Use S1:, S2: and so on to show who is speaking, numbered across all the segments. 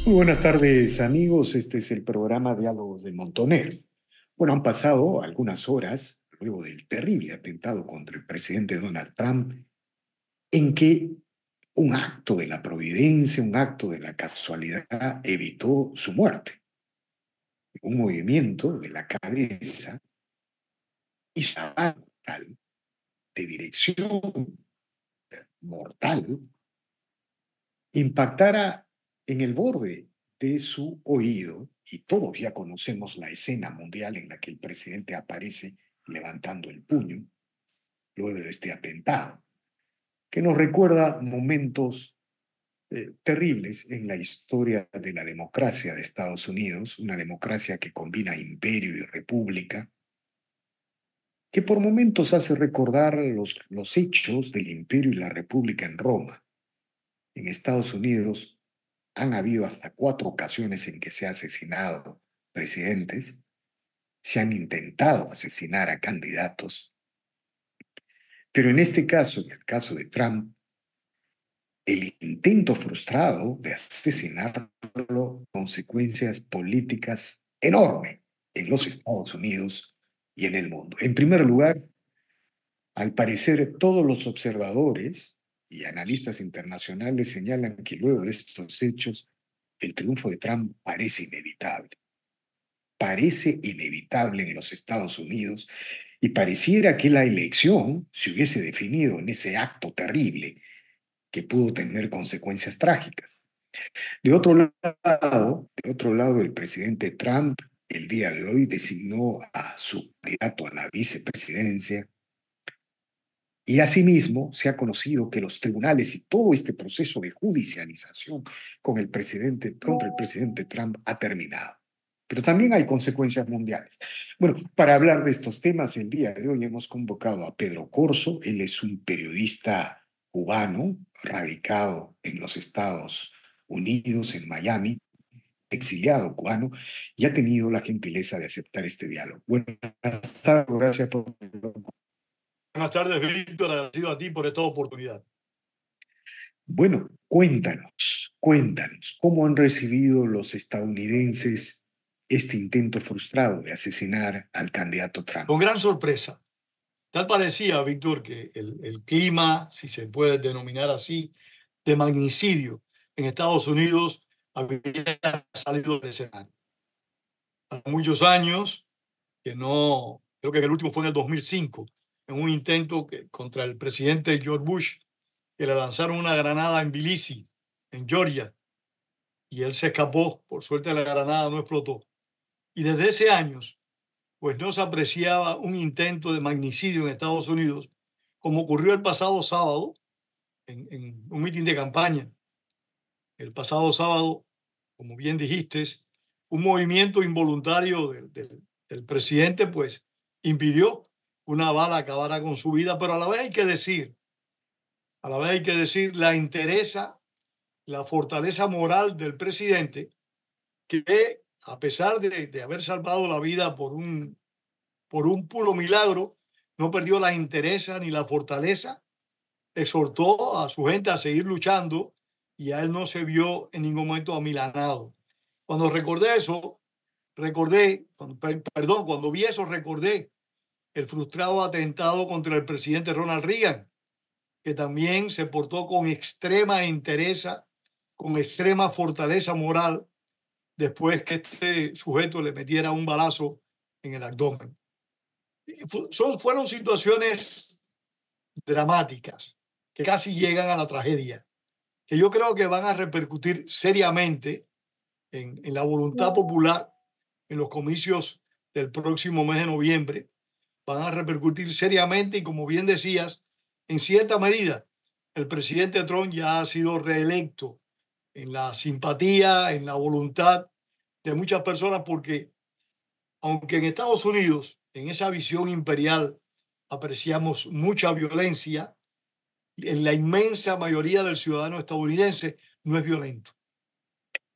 S1: Muy buenas tardes, amigos. Este es el programa Diálogos de Montoner. Bueno, han pasado algunas horas luego del terrible atentado contra el presidente Donald Trump, en que un acto de la providencia, un acto de la casualidad evitó su muerte. Un movimiento de la cabeza y tal de dirección mortal impactara en el borde de su oído, y todos ya conocemos la escena mundial en la que el presidente aparece levantando el puño luego de este atentado, que nos recuerda momentos terribles en la historia de la democracia de Estados Unidos, una democracia que combina imperio y república, que por momentos hace recordar los hechos del imperio y la república en Roma. En Estados Unidos han habido hasta 4 ocasiones en que se ha asesinado presidentes, se han intentado asesinar a candidatos, pero en este caso, en el caso de Trump, el intento frustrado de asesinarlo, consecuencias políticas enormes en los Estados Unidos y en el mundo. En primer lugar, al parecer todos los observadores y analistas internacionales señalan que luego de estos hechos, el triunfo de Trump parece inevitable en los Estados Unidos, y pareciera que la elección se hubiese definido en ese acto terrible que pudo tener consecuencias trágicas. De otro lado, el presidente Trump el día de hoy designó a su candidato a la vicepresidencia, y asimismo se ha conocido que los tribunales y todo este proceso de judicialización contra el presidente Trump ha terminado. Pero también hay consecuencias mundiales. Bueno, para hablar de estos temas, el día de hoy hemos convocado a Pedro Corso. Él es un periodista cubano radicado en los Estados Unidos, en Miami, exiliado cubano, y ha tenido la gentileza de aceptar este diálogo. Buenas tardes, gracias por...
S2: Buenas tardes, Víctor. Agradecido a ti por esta oportunidad.
S1: Bueno, cuéntanos, ¿cómo han recibido los estadounidenses este intento frustrado de asesinar al candidato
S2: Con
S1: Trump?
S2: gran sorpresa. Tal parecía, Víctor, que el clima, si se puede denominar así, de magnicidio en Estados Unidos había salido del escenario. Hace muchos años que no, creo que el último fue en el 2005, en un intento contra el presidente George Bush, que le lanzaron una granada en Tbilisi, en Georgia, y él se escapó. Por suerte la granada no explotó. Y desde ese año pues no se apreciaba un intento de magnicidio en Estados Unidos, como ocurrió el pasado sábado en un mitin de campaña. El pasado sábado, como bien dijiste, un movimiento involuntario del presidente pues impidió una bala acabara con su vida, pero a la vez hay que decir, la interesa, la fortaleza moral del presidente, que a pesar de haber salvado la vida por un puro milagro, no perdió la entereza ni la fortaleza, exhortó a su gente a seguir luchando y a él no se vio en ningún momento amilanado. Cuando recordé eso, cuando vi eso, recordé el frustrado atentado contra el presidente Ronald Reagan, que también se portó con extrema entereza, con extrema fortaleza moral, después que este sujeto le metiera un balazo en el abdomen. Fueron situaciones dramáticas que casi llegan a la tragedia, que yo creo que van a repercutir seriamente en la voluntad popular en los comicios del próximo mes de noviembre. Van a repercutir seriamente y, como bien decías, en cierta medida, el presidente Trump ya ha sido reelecto en la simpatía, en la voluntad de muchas personas, porque aunque en Estados Unidos, en esa visión imperial, apreciamos mucha violencia, en la inmensa mayoría del ciudadano estadounidense no es violento.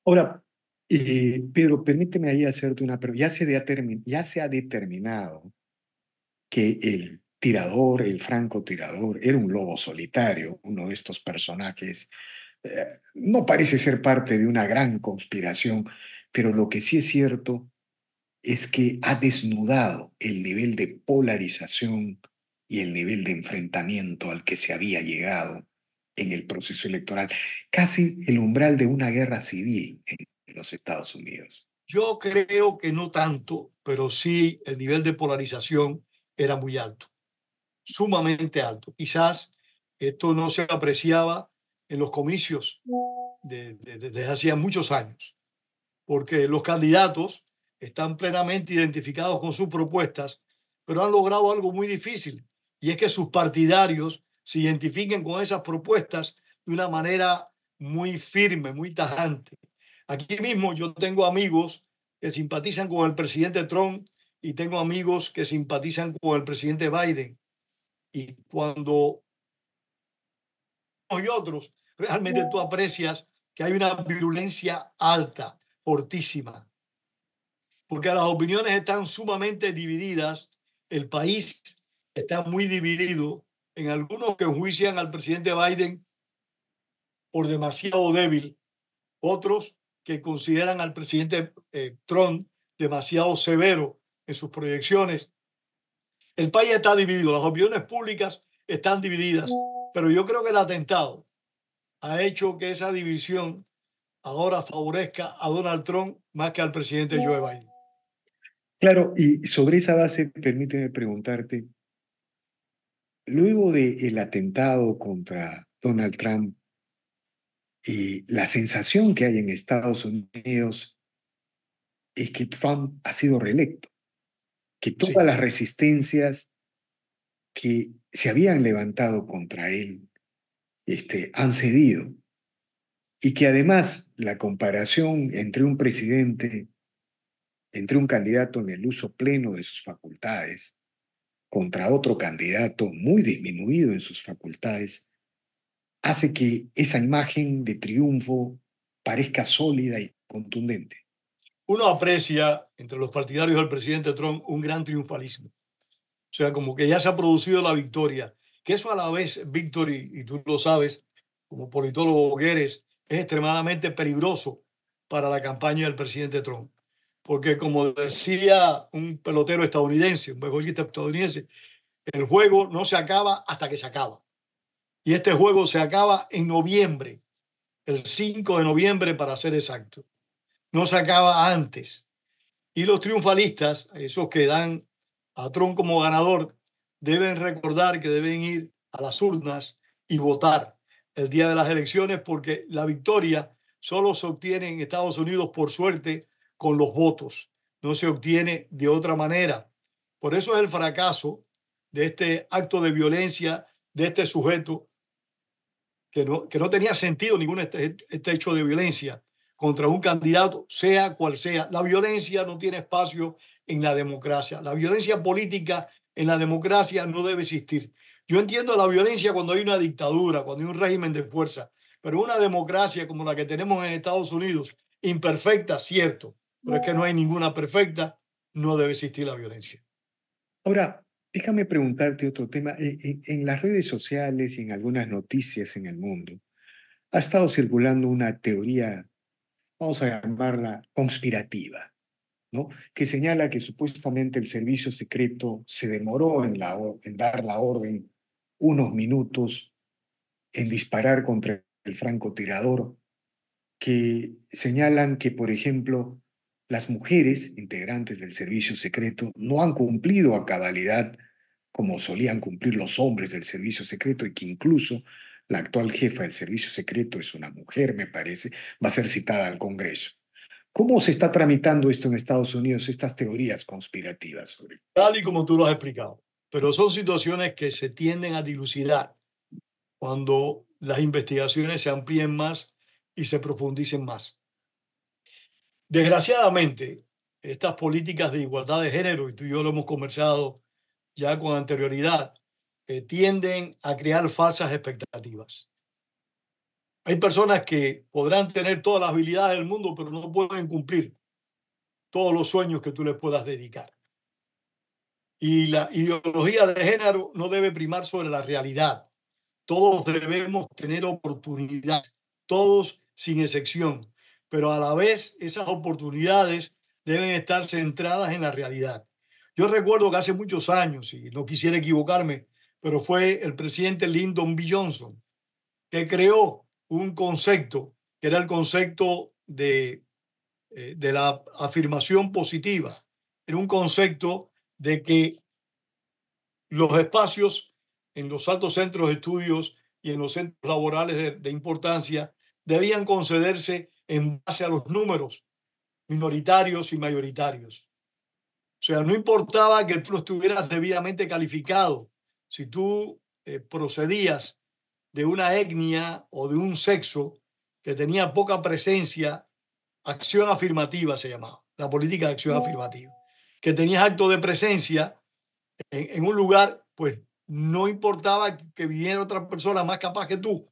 S1: Ahora, Pedro, permíteme ahí hacerte una pregunta. Ya se ha determinado que el tirador, el francotirador, era un lobo solitario, uno de estos personajes No parece ser parte de una gran conspiración, pero lo que sí es cierto es que ha desnudado el nivel de polarización y el nivel de enfrentamiento al que se había llegado en el proceso electoral, casi el umbral de una guerra civil en los Estados Unidos.
S2: Yo creo que no tanto, pero sí el nivel de polarización era muy alto, sumamente alto. Quizás esto no se apreciaba en los comicios desde hacía muchos años, porque los candidatos están plenamente identificados con sus propuestas, pero han logrado algo muy difícil, y es que sus partidarios se identifiquen con esas propuestas de una manera muy firme, muy tajante. Aquí mismo yo tengo amigos que simpatizan con el presidente Trump y tengo amigos que simpatizan con el presidente Biden. Y cuando y otros, realmente tú aprecias que hay una virulencia alta, fortísima, porque las opiniones están sumamente divididas, el país está muy dividido, en algunos que enjuician al presidente Biden por demasiado débil, otros que consideran al presidente Trump demasiado severo en sus proyecciones. El país está dividido, las opiniones públicas están divididas, pero yo creo que el atentado ha hecho que esa división ahora favorezca a Donald Trump más que al presidente Joe Biden.
S1: Claro, y sobre esa base, permíteme preguntarte, luego del atentado contra Donald Trump y la sensación que hay en Estados Unidos es que Trump ha sido reelecto, que todas
S2: Sí.
S1: las resistencias que se habían levantado contra él han cedido y que además la comparación entre un presidente, entre un candidato en el uso pleno de sus facultades contra otro candidato muy disminuido en sus facultades, hace que esa imagen de triunfo parezca sólida y contundente.
S2: Uno aprecia entre los partidarios del presidente Trump un gran triunfalismo. O sea, como que ya se ha producido la victoria. Que eso a la vez, Víctor, y tú lo sabes, como politólogo que eres, es extremadamente peligroso para la campaña del presidente Trump. Porque como decía un pelotero estadounidense, un beisbolista estadounidense, el juego no se acaba hasta que se acaba. Y este juego se acaba en noviembre, el 5 de noviembre para ser exacto. No se acaba antes. Y los triunfalistas, esos que dan a Trump como ganador, deben recordar que deben ir a las urnas y votar el día de las elecciones, porque la victoria solo se obtiene en Estados Unidos, por suerte, con los votos. No se obtiene de otra manera. Por eso es el fracaso de este acto de violencia de este sujeto que no tenía sentido ningún este hecho de violencia contra un candidato, sea cual sea. La violencia no tiene espacio en la democracia. La violencia política en la democracia no debe existir. Yo entiendo la violencia cuando hay una dictadura, cuando hay un régimen de fuerza, pero una democracia como la que tenemos en Estados Unidos, imperfecta, cierto, pero es que no hay ninguna perfecta, no debe existir la violencia.
S1: Ahora, déjame preguntarte otro tema. En las redes sociales y en algunas noticias en el mundo ha estado circulando una teoría, vamos a llamarla conspirativa, ¿no? Que señala que supuestamente el servicio secreto se demoró en dar la orden unos minutos en disparar contra el francotirador, que señalan que, por ejemplo, las mujeres integrantes del servicio secreto no han cumplido a cabalidad como solían cumplir los hombres del servicio secreto y que incluso la actual jefa del servicio secreto es una mujer, me parece, va a ser citada al Congreso. ¿Cómo se está tramitando esto en Estados Unidos, estas teorías conspirativas sobre?
S2: Tal y como tú lo has explicado. Pero son situaciones que se tienden a dilucidar cuando las investigaciones se amplíen más y se profundicen más. Desgraciadamente, estas políticas de igualdad de género, y tú y yo lo hemos conversado ya con anterioridad, tienden a crear falsas expectativas. Hay personas que podrán tener todas las habilidades del mundo, pero no pueden cumplir todos los sueños que tú les puedas dedicar. Y la ideología de género no debe primar sobre la realidad. Todos debemos tener oportunidades, todos sin excepción, pero a la vez esas oportunidades deben estar centradas en la realidad. Yo recuerdo que hace muchos años, y no quisiera equivocarme, pero fue el presidente Lyndon B. Johnson que creó un concepto que era el concepto de la afirmación positiva. Era un concepto de que los espacios en los altos centros de estudios y en los centros laborales de importancia debían concederse en base a los números minoritarios y mayoritarios. O sea, no importaba que tú estuvieras debidamente calificado, si tú procedías de una etnia o de un sexo que tenía poca presencia, acción afirmativa se llamaba, la política de acción afirmativa, que tenías acto de presencia en un lugar, pues no importaba que viniera otra persona más capaz que tú,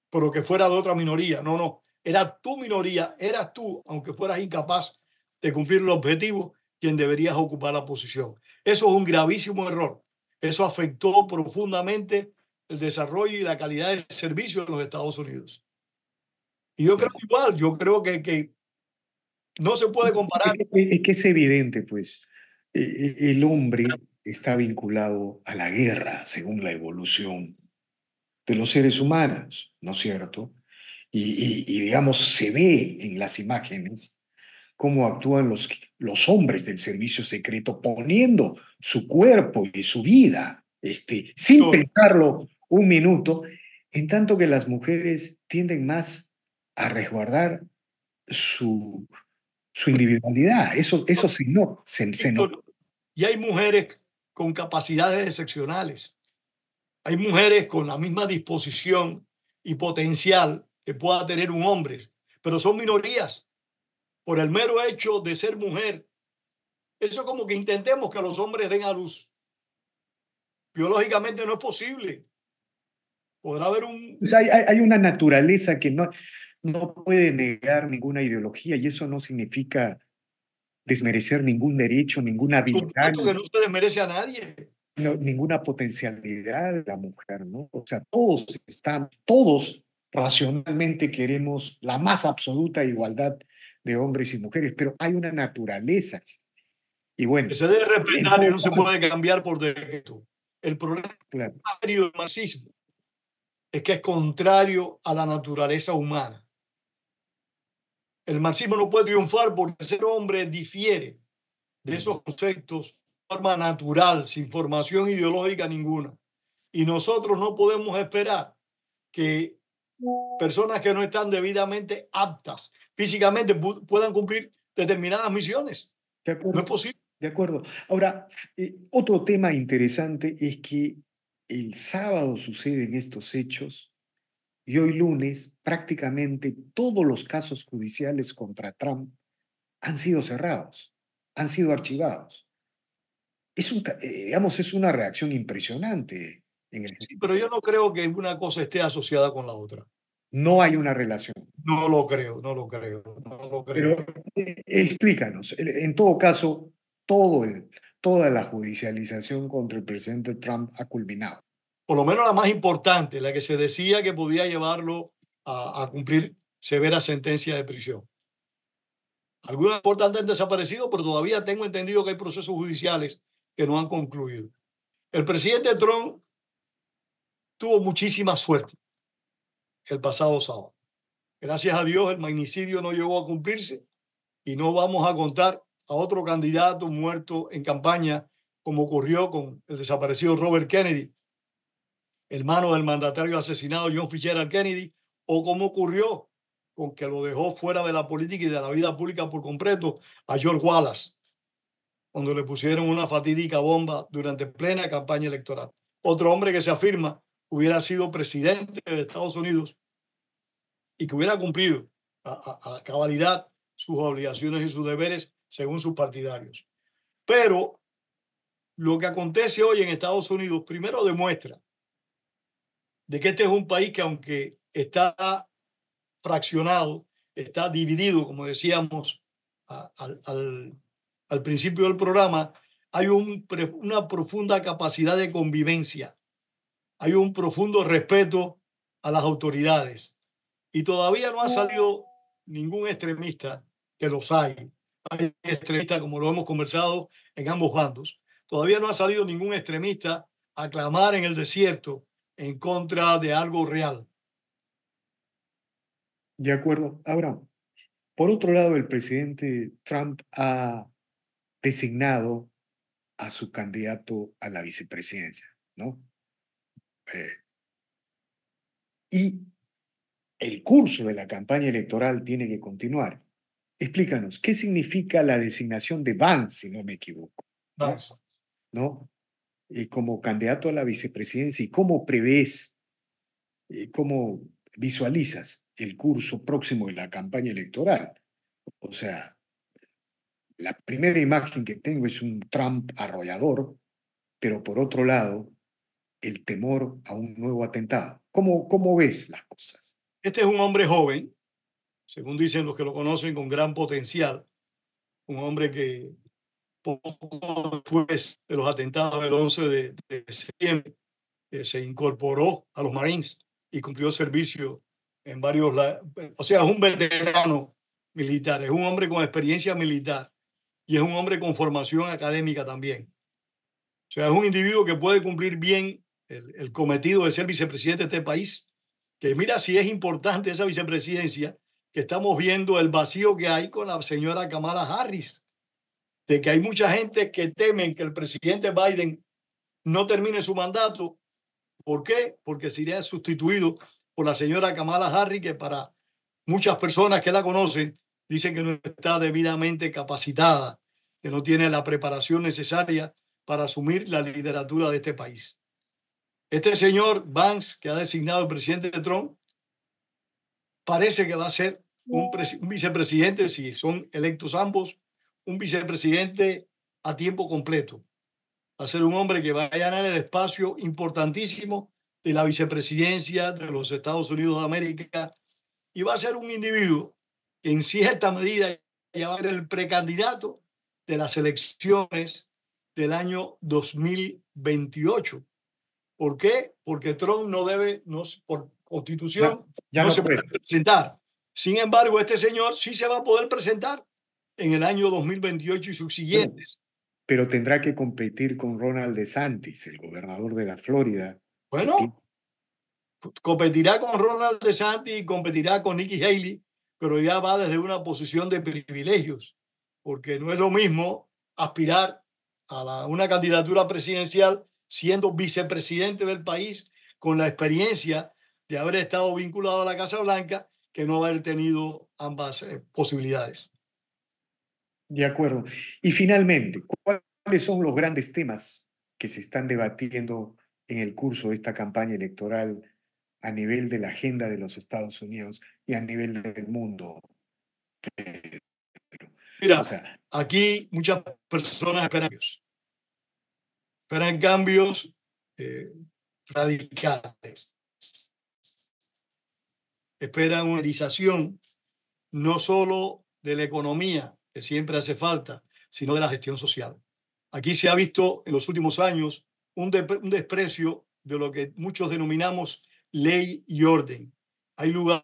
S2: pero que fuera de otra minoría. No, no, era tu minoría, eras tú, aunque fueras incapaz de cumplir el objetivo, quien deberías ocupar la posición. Eso es un gravísimo error. Eso afectó profundamente el desarrollo y la calidad del servicio en los Estados Unidos. Y yo creo igual, yo creo que no se puede comparar.
S1: Es que es evidente, pues, el hombre está vinculado a la guerra según la evolución de los seres humanos, ¿no es cierto? Digamos, se ve en las imágenes cómo actúan los hombres del servicio secreto poniendo su cuerpo y su vida, sin pensarlo un minuto, en tanto que las mujeres tienden más a resguardar su individualidad. Eso sí, no, se nota.
S2: Y hay mujeres con capacidades excepcionales. Hay mujeres con la misma disposición y potencial que pueda tener un hombre, pero son minorías por el mero hecho de ser mujer. Eso es como que intentemos que los hombres den a luz. Biológicamente no es posible. Podrá haber un...
S1: Pues hay una naturaleza que no puede negar ninguna ideología y eso no significa desmerecer ningún derecho, ninguna habilidad,
S2: supuesto que no se desmerece a nadie.
S1: ninguna potencialidad de la mujer, ¿no? O sea, todos racionalmente queremos la más absoluta igualdad de hombres y mujeres, pero hay una naturaleza. Y bueno,
S2: Que se debe
S1: en
S2: respetar y
S1: todo
S2: no se
S1: caso,
S2: puede cambiar por decreto. El problema
S1: claro,
S2: del marxismo es que es contrario a la naturaleza humana. El marxismo no puede triunfar porque ser hombre difiere de esos conceptos de forma natural, sin formación ideológica ninguna. Y nosotros no podemos esperar que personas que no están debidamente aptas físicamente puedan cumplir determinadas misiones.
S1: de
S2: No
S1: acuerdo,
S2: es posible.
S1: de acuerdo. Ahora, otro tema interesante es que el sábado suceden estos hechos y hoy lunes prácticamente todos los casos judiciales contra Trump han sido cerrados, han sido archivados. Digamos, es una reacción impresionante en el
S2: Sí, pero yo no creo que una cosa esté asociada con la otra.
S1: no hay una relación.
S2: No lo creo, no lo creo, no lo
S1: Pero
S2: creo.
S1: explícanos, en todo caso, toda la judicialización contra el presidente Trump ha culminado.
S2: Por lo menos la más importante, la que se decía que podía llevarlo a cumplir severa sentencia de prisión. Algunos importantes han desaparecido, pero todavía tengo entendido que hay procesos judiciales que no han concluido. El presidente Trump tuvo muchísima suerte el pasado sábado. Gracias a Dios, el magnicidio no llegó a cumplirse y no vamos a contar a otro candidato muerto en campaña, como ocurrió con el desaparecido Robert Kennedy, hermano del mandatario asesinado John Fitzgerald Kennedy, o como ocurrió con que lo dejó fuera de la política y de la vida pública por completo a George Wallace, cuando le pusieron una fatídica bomba durante plena campaña electoral. Otro hombre que se afirma hubiera sido presidente de Estados Unidos y que hubiera cumplido a cabalidad sus obligaciones y sus deberes según sus partidarios. Pero lo que acontece hoy en Estados Unidos primero demuestra de que este es un país que, aunque está fraccionado, está dividido, como decíamos al principio del programa, hay una profunda capacidad de convivencia, hay un profundo respeto a las autoridades, Y todavía no ha salido ningún extremista, que los hay. Hay extremistas, como lo hemos conversado, en ambos bandos. Todavía no ha salido ningún extremista a clamar en el desierto en contra de algo real.
S1: De acuerdo. Ahora, por otro lado, el presidente Trump ha designado a su candidato a la vicepresidencia, ¿no? Eh, y el curso de la campaña electoral tiene que continuar. Explícanos, ¿qué significa la designación de Vance, si no me equivoco? ¿No?
S2: Vamos.
S1: ¿No? Como candidato a la vicepresidencia y cómo prevés, cómo visualizas el curso próximo de la campaña electoral. O sea, la primera imagen que tengo es un Trump arrollador, pero por otro lado, el temor a un nuevo atentado. ¿Cómo ves las cosas?
S2: Este es un hombre joven, según dicen los que lo conocen, con gran potencial. Un hombre que poco después de los atentados del 11 de septiembre se incorporó a los Marines y cumplió servicio en varios, o sea, es un veterano militar, es un hombre con experiencia militar y es un hombre con formación académica también. O sea, es un individuo que puede cumplir bien el cometido de ser vicepresidente de este país, que mira si es importante esa vicepresidencia, que estamos viendo el vacío que hay con la señora Kamala Harris, de que hay mucha gente que temen que el presidente Biden no termine su mandato. ¿Por qué? Porque sería sustituido por la señora Kamala Harris, que para muchas personas que la conocen dicen que no está debidamente capacitada, que no tiene la preparación necesaria para asumir la lideratura de este país. Este señor Vance, que ha designado el presidente Trump, parece que va a ser un vicepresidente, si son electos ambos, un vicepresidente a tiempo completo. Va a ser un hombre que va a llenar el espacio importantísimo de la vicepresidencia de los Estados Unidos de América y va a ser un individuo que en cierta medida ya va a ser el precandidato de las elecciones del año 2028. ¿Por qué? Porque Trump no debe, no, por
S1: Ya,
S2: constitución,
S1: ya
S2: no
S1: no
S2: se puede
S1: puede,
S2: presentar. Sin embargo, este señor sí se va a poder presentar en el año 2028 y sus
S1: bueno,
S2: siguientes.
S1: pero tendrá que competir con Ronald DeSantis, el gobernador de la Florida, que tiene.
S2: Bueno, competirá con Ronald DeSantis y competirá con Nikki Haley, pero ya va desde una posición de privilegios, porque no es lo mismo aspirar a una candidatura presidencial siendo vicepresidente del país con la experiencia de haber estado vinculado a la Casa Blanca que no haber tenido ambas posibilidades.
S1: De acuerdo. Y finalmente, ¿cuáles son los grandes temas que se están debatiendo en el curso de esta campaña electoral a nivel de la agenda de los Estados Unidos y a nivel del mundo? O
S2: Mira,
S1: sea,
S2: aquí muchas personas esperan cambios radicales, esperan una utilización no solo de la economía, que siempre hace falta, sino de la gestión social. Aquí se ha visto en los últimos años un desprecio de lo que muchos denominamos ley y orden. Hay lugares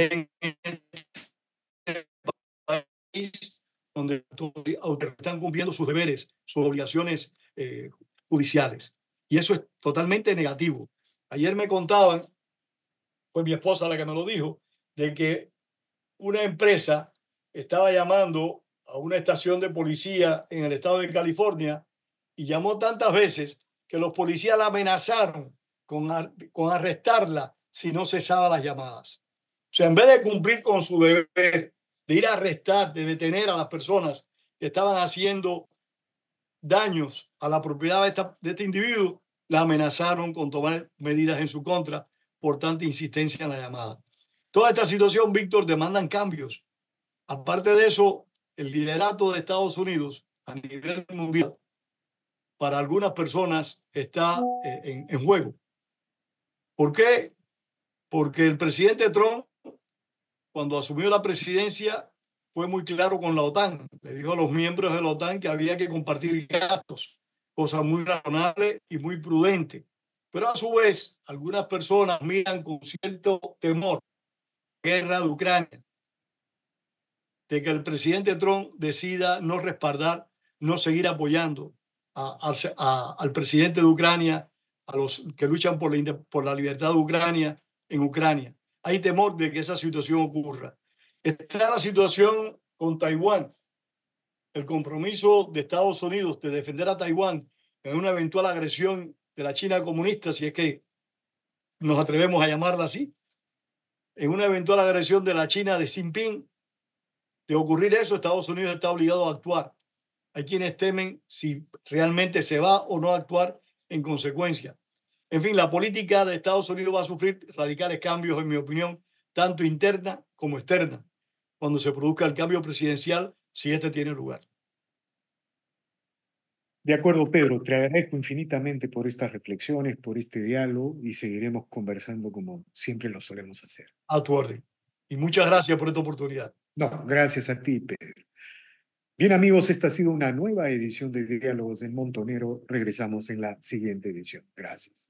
S2: en el país donde están cumpliendo sus deberes, sus obligaciones judiciales. Y eso es totalmente negativo. Ayer me contaban, fue mi esposa la que me lo dijo, de que una empresa estaba llamando a una estación de policía en el estado de California y llamó tantas veces que los policías la amenazaron con arrestarla si no cesaba las llamadas. O sea, en vez de cumplir con su deber de ir a arrestar, de detener a las personas que estaban haciendo daños a la propiedad de este individuo, la amenazaron con tomar medidas en su contra por tanta insistencia en la llamada. Toda esta situación, Víctor, demandan cambios. Aparte de eso, el liderato de Estados Unidos a nivel mundial para algunas personas está en juego. ¿Por qué? Porque el presidente Trump, cuando asumió la presidencia, fue muy claro con la OTAN. Le dijo a los miembros de la OTAN que había que compartir gastos, cosa muy razonable y muy prudente. Pero a su vez, algunas personas miran con cierto temor la guerra de Ucrania, de que el presidente Trump decida no respaldar, no seguir apoyando al presidente de Ucrania, a los que luchan por la libertad de Ucrania en Ucrania. Hay temor de que esa situación ocurra. Está la situación con Taiwán, el compromiso de Estados Unidos de defender a Taiwán en una eventual agresión de la China comunista, si es que nos atrevemos a llamarla así, en una eventual agresión de la China de Xi Jinping. De ocurrir eso, Estados Unidos está obligado a actuar. Hay quienes temen si realmente se va o no a actuar en consecuencia. En fin, la política de Estados Unidos va a sufrir radicales cambios, en mi opinión, tanto interna como externa, cuando se produzca el cambio presidencial, si este tiene lugar.
S1: De acuerdo, Pedro, te agradezco infinitamente por estas reflexiones, por este diálogo y seguiremos conversando como siempre lo solemos hacer.
S2: A tu orden. Y muchas gracias por esta oportunidad.
S1: No, gracias a ti, Pedro. Bien, amigos, esta ha sido una nueva edición de Diálogos del Montonero. Regresamos en la siguiente edición. Gracias.